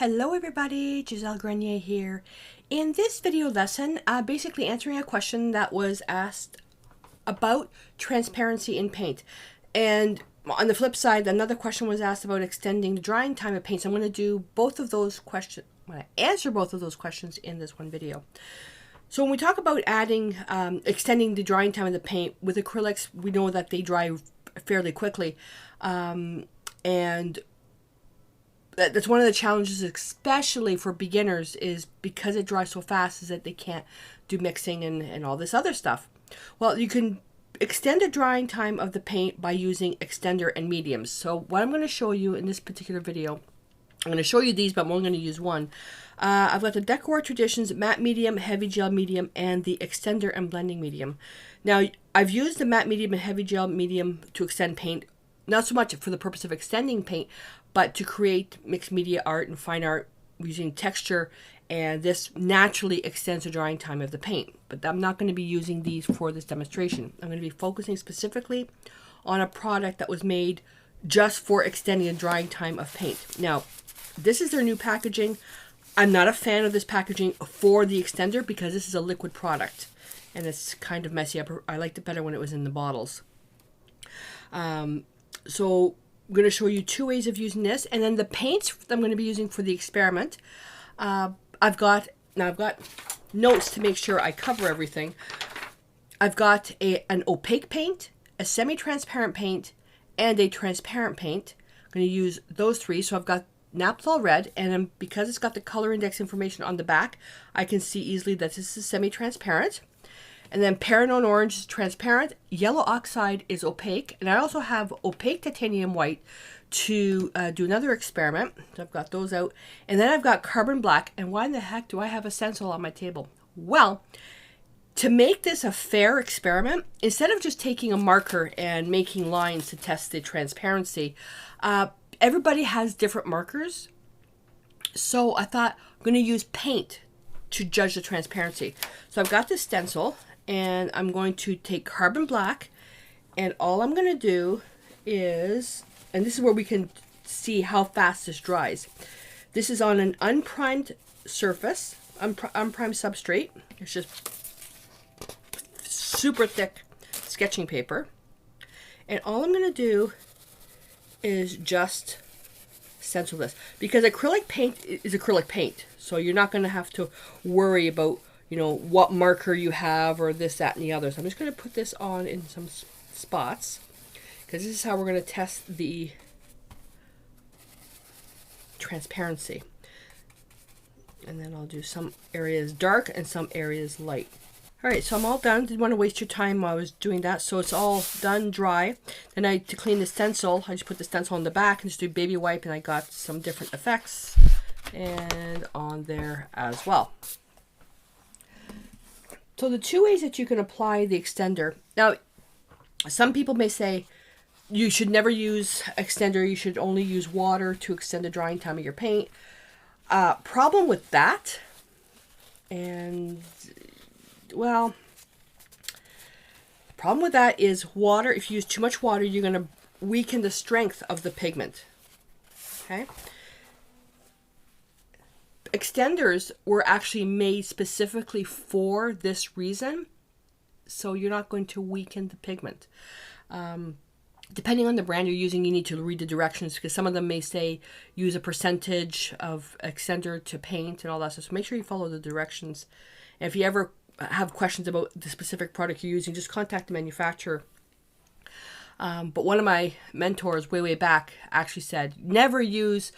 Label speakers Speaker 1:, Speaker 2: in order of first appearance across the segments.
Speaker 1: Hello everybody, Gisele Grenier here. In this video lesson, basically answering a question that was asked about transparency in paint. And on the flip side, another question was asked about extending the drying time of paint. So I'm going to do both of those questions, I'm going to answer both of those questions in this one video. So when we talk about adding, extending the drying time of the paint, with acrylics, we know that they dry fairly quickly. And that's one of the challenges, especially for beginners, is because it dries so fast, is that they can't do mixing and all this other stuff. Well, you can extend the drying time of the paint by using extender and mediums. So what I'm going to show you in this particular video, I'm going to show you these, but I'm only going to use one. I've got the Decor Traditions matte medium, heavy gel medium, and the extender and blending medium. Now, I've used the matte medium and heavy gel medium to extend paint, not so much for the purpose of extending paint, but to create mixed media art and fine art using texture, and this naturally extends the drying time of the paint. But I'm not going to be using these for this demonstration. I'm going to be focusing specifically on a product that was made just for extending the drying time of paint. Now, this is their new packaging. I'm not a fan of this packaging for the extender because this is a liquid product and it's kind of messy. I liked it better when it was in the bottles. So I'm going to show you two ways of using this, and then the paints I'm going to be using for the experiment. I've got notes to make sure I cover everything. I've got an opaque paint, a semi-transparent paint, and a transparent paint. I'm going to use those three. So I've got Naphthol red, and because it's got the color index information on the back, I can see easily that this is semi-transparent. And then Paranone orange is transparent, yellow oxide is opaque, and I also have opaque titanium white to do another experiment. So I've got those out. And then I've got carbon black, and why in the heck do I have a stencil on my table? Well, to make this a fair experiment, instead of just taking a marker and making lines to test the transparency, everybody has different markers. So I thought I'm going to use paint to judge the transparency. So I've got this stencil, and I'm going to take carbon black, and all I'm going to do is, and this is where we can see how fast this dries. This is on an unprimed surface, unprimed substrate. It's just super thick sketching paper. And all I'm going to do is just stencil this, because acrylic paint is acrylic paint. So you're not going to have to worry about, you know, what marker you have or this, that, and the other. So I'm just going to put this on in some spots, because this is how we're going to test the transparency. And then I'll do some areas dark and some areas light. All right, so I'm all done. Didn't want to waste your time while I was doing that. So it's all done, dry. Then to clean the stencil, I just put the stencil on the back and just do baby wipe, and I got some different effects and on there as well. So the two ways that you can apply the extender. Now, some people may say you should never use extender. You should only use water to extend the drying time of your paint. Problem with that, and well, the problem with that is water. If you use too much water, you're going to weaken the strength of the pigment. Okay? Extenders were actually made specifically for this reason, so you're not going to weaken the pigment. Depending on the brand you're using, you need to read the directions, because some of them may say use a percentage of extender to paint and all that stuff. So make sure you follow the directions. And if you ever have questions about the specific product you're using, just contact the manufacturer. But one of my mentors way back actually said, never use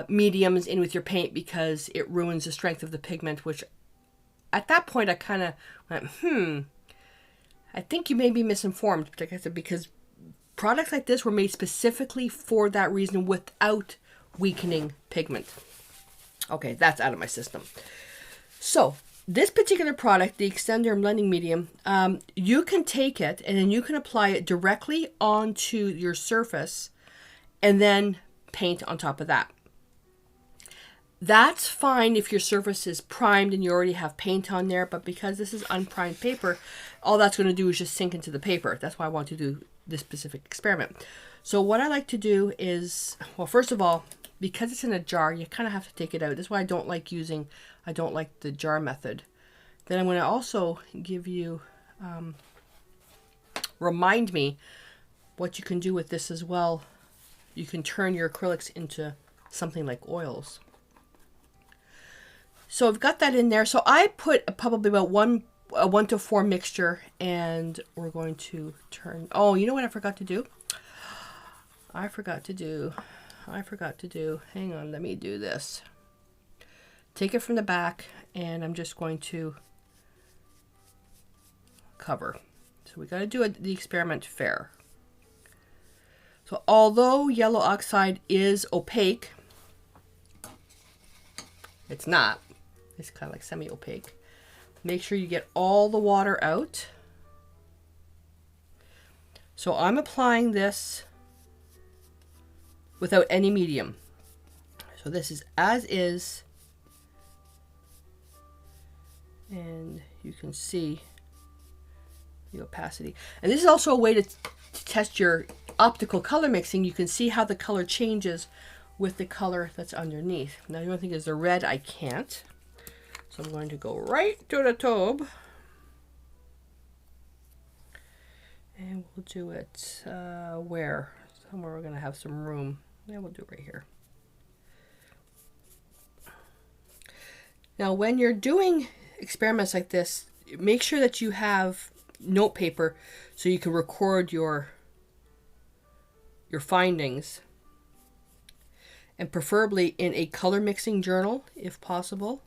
Speaker 1: mediums in with your paint because it ruins the strength of the pigment, which at that point I kind of went, I think you may be misinformed, like I said, because products like this were made specifically for that reason without weakening pigment. Okay, that's out of my system. So this particular product, the extender and blending medium, you can take it and then you can apply it directly onto your surface and then paint on top of that. That's fine if your surface is primed and you already have paint on there, but because this is unprimed paper, all that's going to do is just sink into the paper. That's why I want to do this specific experiment. So what I like to do is, well, first of all, because it's in a jar, you kind of have to take it out. That's why I don't like the jar method. Then I'm going to also give you, remind me what you can do with this as well. You can turn your acrylics into something like oils. So I've got that in there. So I put probably about a 1 to 4 mixture, and we're going to turn. Oh, you know what I forgot to do? I forgot to do. Hang on, let me do this. Take it from the back, and I'm just going to cover. So we got to do the experiment fair. So although yellow oxide is opaque, it's not. It's kind of like semi-opaque. Make sure you get all the water out. So I'm applying this without any medium. So this is as is. And you can see the opacity. And this is also a way to test your optical color mixing. You can see how the color changes with the color that's underneath. Now the only thing is the red I can't. So I'm going to go right to the tube. And we'll do it where? Somewhere we're going to have some room. Yeah, we'll do it right here. Now when you're doing experiments like this, make sure that you have note paper so you can record your findings, and preferably in a color mixing journal if possible.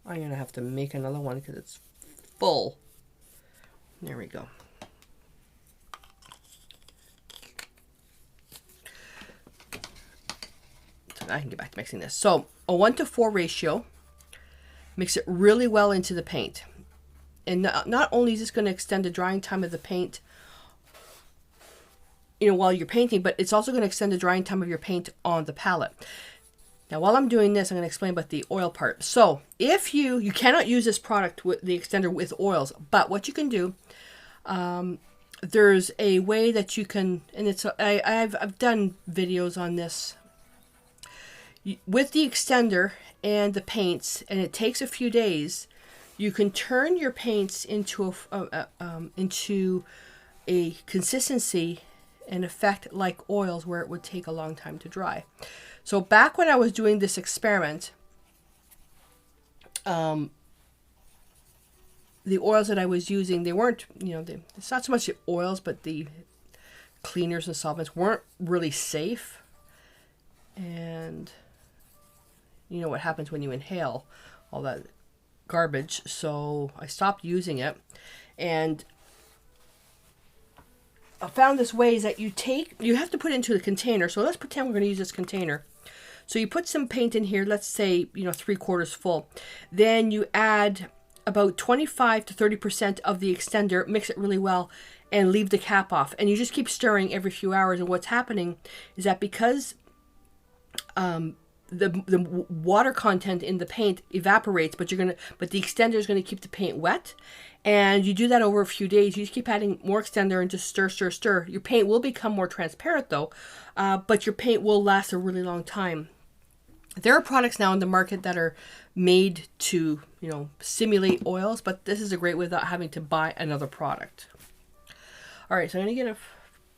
Speaker 1: I'm going to have to make another one because it's full. There we go. So now I can get back to mixing this. So a 1 to 4 ratio. Mix it really well into the paint. And not only is this going to extend the drying time of the paint, while you're painting, but it's also going to extend the drying time of your paint on the palette. Now, while I'm doing this, I'm going to explain about the oil part. So if you cannot use this product with the extender with oils, but what you can do, there's a way that you can, and I've done videos on this with the extender and the paints, and it takes a few days. You can turn your paints into a consistency and effect like oils, where it would take a long time to dry. So back when I was doing this experiment, the oils that I was using, they weren't, it's not so much the oils, but the cleaners and solvents weren't really safe. And you know what happens when you inhale all that garbage. So I stopped using it, and I found this way is that you have to put it into the container. So let's pretend we're going to use this container. So you put some paint in here, let's say, 3/4 full. Then you add about 25 to 30% of the extender, mix it really well, and leave the cap off. And you just keep stirring every few hours. And what's happening is that because the water content in the paint evaporates, but the extender is going to keep the paint wet. And you do that over a few days. You just keep adding more extender and just stir, stir, stir. Your paint will become more transparent though, but your paint will last a really long time. There are products now in the market that are made to, simulate oils, but this is a great way without having to buy another product. All right, so I'm going to get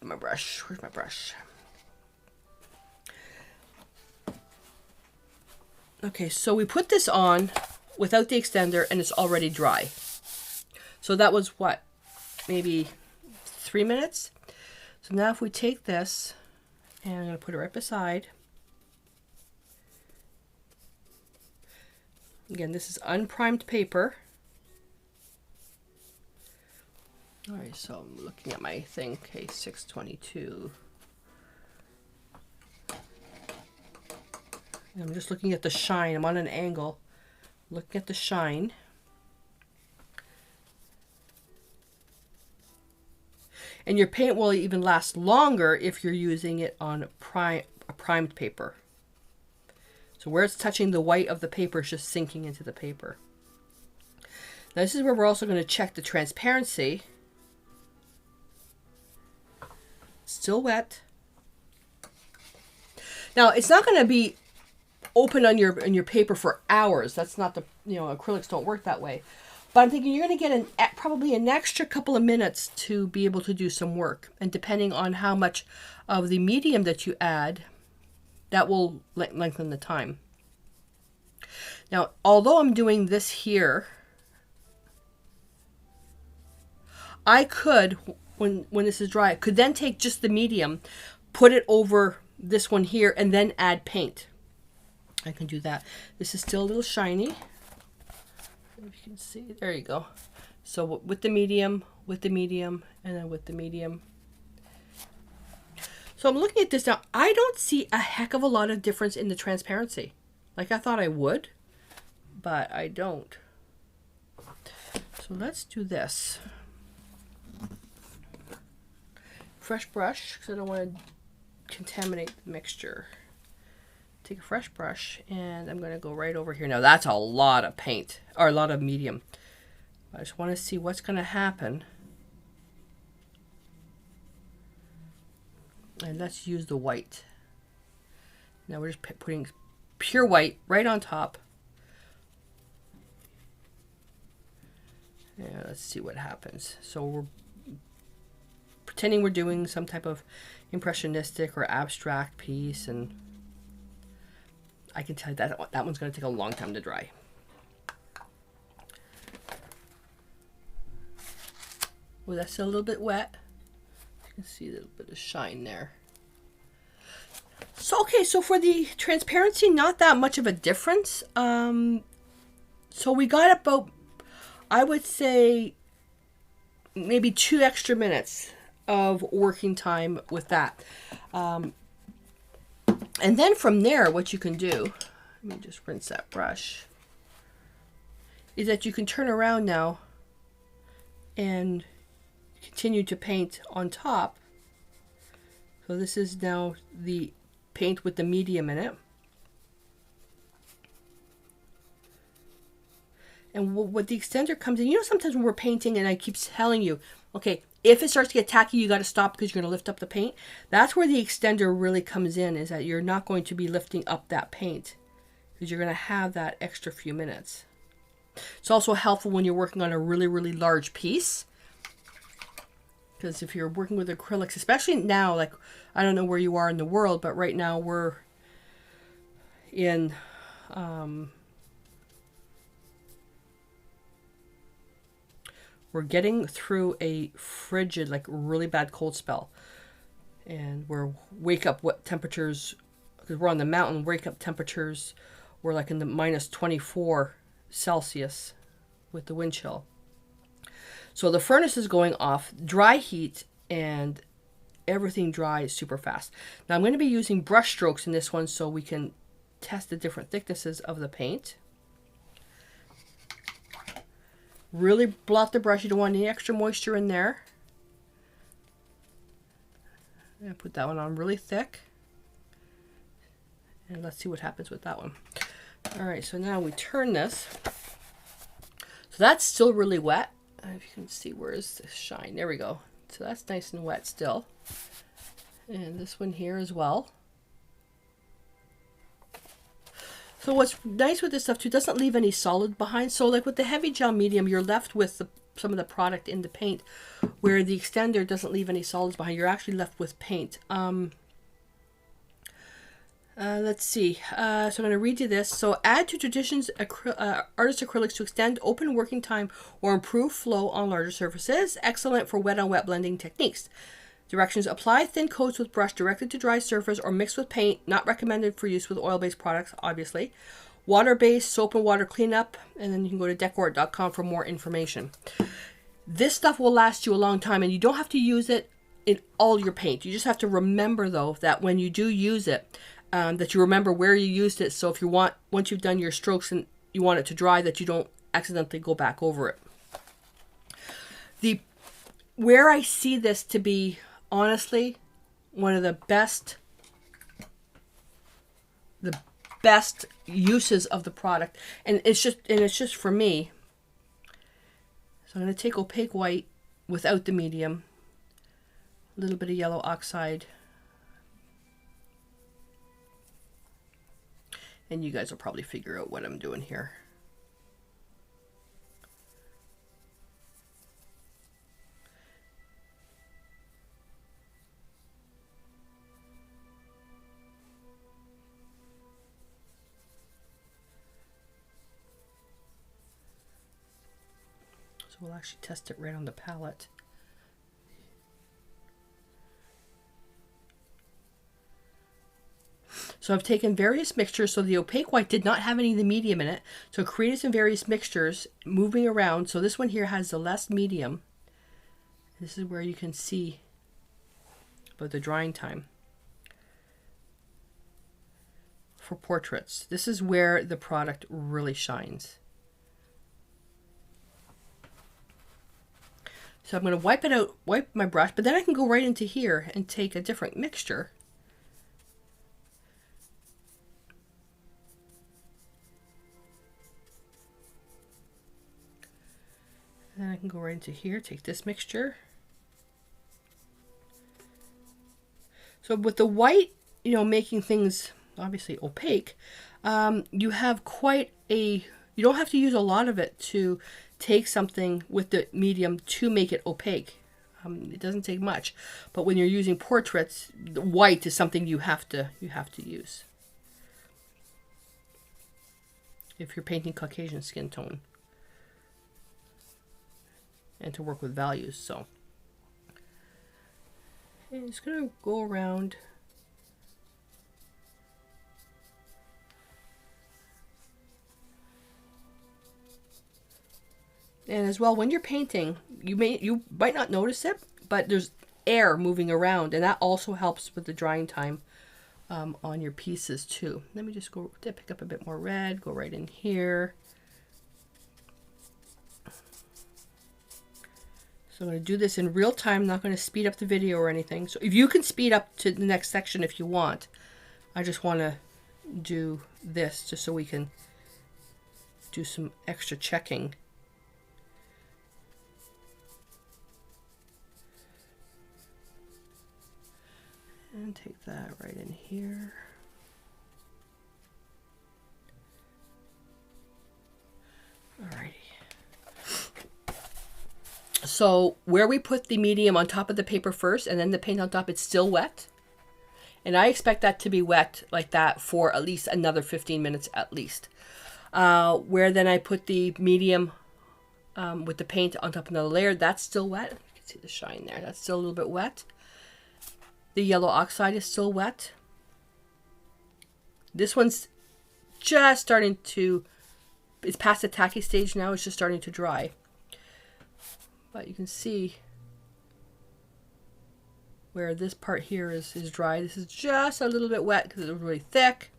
Speaker 1: my brush. Where's my brush? Okay, so we put this on without the extender, and it's already dry. So that was what? Maybe 3 minutes? So now if we take this, and I'm going to put it right beside. Again, this is unprimed paper. All right, so I'm looking at my thing. Okay, 622. I'm just looking at the shine. I'm on an angle, looking at the shine. And your paint will even last longer if you're using it on a primed paper. So where it's touching the white of the paper is just sinking into the paper. Now this is where we're also going to check the transparency. Still wet. Now, it's not going to be open on your paper for hours. That's not the, acrylics don't work that way. But I'm thinking you're going to get probably an extra couple of minutes to be able to do some work. And depending on how much of the medium that you add, that will lengthen the time. Now, although I'm doing this here, I could, when this is dry, I could then take just the medium, put it over this one here, and then add paint. I can do that. This is still a little shiny. If you can see, there you go. So with the medium, and then with the medium. So I'm looking at this now. I don't see a heck of a lot of difference in the transparency. Like I thought I would, but I don't. So let's do this. Fresh brush, because I don't want to contaminate the mixture. Take a fresh brush, and I'm going to go right over here. Now that's a lot of paint, or a lot of medium. I just want to see what's going to happen. And let's use the white. Now we're just putting pure white right on top. And let's see what happens. So we're pretending we're doing some type of impressionistic or abstract piece, and I can tell you that one's going to take a long time to dry. Oh, that's still a little bit wet. You can see a little bit of shine there. So, okay, so for the transparency, not that much of a difference. So we got about, I would say, maybe 2 extra minutes of working time with that. And then from there, what you can do, let me just rinse that brush, is that you can turn around now and continue to paint on top. So this is now the paint with the medium in it. And what the extender comes in, sometimes when we're painting and I keep telling you, okay, if it starts to get tacky, you got to stop because you're going to lift up the paint. That's where the extender really comes in, is that you're not going to be lifting up that paint because you're going to have that extra few minutes. It's also helpful when you're working on a really, really large piece, because if you're working with acrylics, especially now, like, I don't know where you are in the world, but right now we're in we're getting through a frigid, like really bad cold spell. And wake up what temperatures, because we're on the mountain, wake up temperatures were like in the minus 24 Celsius with the wind chill. So the furnace is going off, dry heat, and everything dries super fast. Now I'm going to be using brush strokes in this one so we can test the different thicknesses of the paint. Really blot the brush. You don't want any extra moisture in there. I'm going to put that one on really thick. And let's see what happens with that one. Alright, so now we turn this. So that's still really wet. If you can see, where is the shine? There we go. So that's nice and wet still. And this one here as well. So what's nice with this stuff too, doesn't leave any solid behind. So like with the heavy gel medium, you're left with some of the product in the paint, where the extender doesn't leave any solids behind. You're actually left with paint. Let's see. So I'm going to read you this. So add to Tradition's artist acrylics to extend open working time or improve flow on larger surfaces. Excellent for wet on wet blending techniques. Directions: apply thin coats with brush directly to dry surface or mix with paint. Not recommended for use with oil-based products, obviously. Water-based, soap and water cleanup. And then you can go to decor.com for more information. This stuff will last you a long time, and you don't have to use it in all your paint. You just have to remember, though, that when you do use it, that you remember where you used it. So if you want, once you've done your strokes and you want it to dry, that you don't accidentally go back over it. Where I see this to be, honestly, one of the best uses of the product, and it's just for me. So I'm going to take opaque white without the medium, a little bit of yellow oxide, And you guys will probably figure out what I'm doing here. So we'll actually test it right on the palette. So I've taken various mixtures. So the opaque white did not have any of the medium in it. So created some various mixtures moving around. So this one here has the less medium. This is where you can see about the drying time for portraits. This is where the product really shines. So I'm going to wipe it out, wipe my brush, but then I can go right into here and take a different mixture. And then I can go right into here, take this mixture. So with the white, you know, making things obviously opaque, you have quite a, you don't have to use a lot of it to take something with the medium to make it opaque. It doesn't take much, but when you're using portraits, the white is something you have to use if you're painting Caucasian skin tone and to work with values. So I'm just going to go around. And as well, when you're painting, you might not notice it, but there's air moving around, and that also helps with the drying time on your pieces too. Let me just go pick up a bit more red, go right in here. So I'm going to do this in real time. I'm not going to speed up the video or anything. So if you can speed up to the next section if you want. I just want to do this just so we can do some extra checking. And take that right in here. Alrighty. So where we put the medium on top of the paper first and then the paint on top, it's still wet. And I expect that to be wet like that for at least another 15 minutes at least. Where then I put the medium with the paint on top of another layer, that's still wet. You can see the shine there. That's still a little bit wet. The yellow oxide is still wet. This one's just starting to, it's past the tacky stage now. It's just starting to dry. But you can see where this part here is dry. This is just a little bit wet because it was really thick.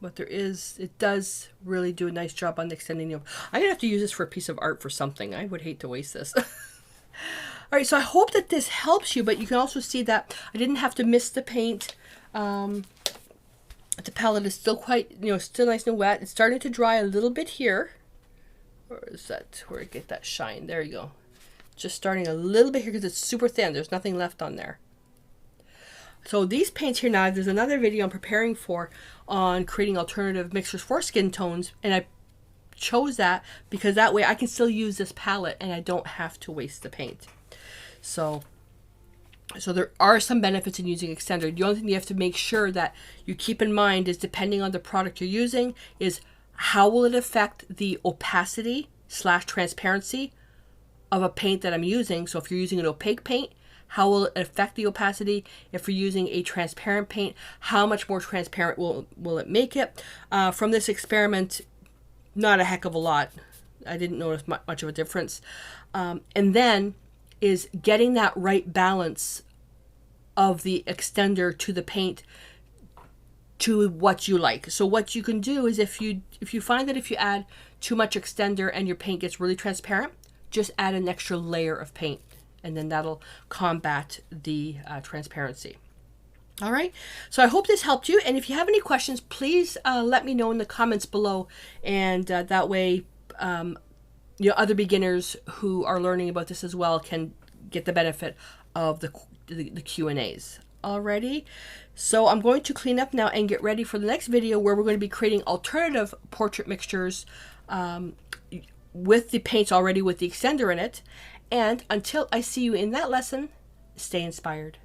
Speaker 1: But there is, it does really do a nice job on extending the, I'm going to have to use this for a piece of art for something. I would hate to waste this. All right, so I hope that this helps you, but you can also see that I didn't have to mist the paint. The palette is still quite, you know, still nice and wet. It's starting to dry a little bit here. Or is that where I get that shine? There you go. Just starting a little bit here because it's super thin. There's nothing left on there. So these paints here now, there's another video I'm preparing for on creating alternative mixtures for skin tones, and I chose that because that way I can still use this palette and I don't have to waste the paint. So there are some benefits in using extender. The only thing you have to make sure that you keep in mind is, depending on the product you're using, is how will it affect the opacity / transparency of a paint that I'm using. So if you're using an opaque paint, how will it affect the opacity? If you're using a transparent paint, how much more transparent will it make it? From this experiment, not a heck of a lot. I didn't notice much of a difference. And then is getting that right balance of the extender to the paint to what you like. So what you can do is, if you find that if you add too much extender and your paint gets really transparent, just add an extra layer of paint, and then that'll combat the transparency. All right, so I hope this helped you, and if you have any questions, please let me know in the comments below, and that way you know, other beginners who are learning about this as well can get the benefit of the Q&As. already. So I'm going to clean up now and get ready for the next video where we're going to be creating alternative portrait mixtures with the paints already with the extender in it. And until I see you in that lesson, stay inspired.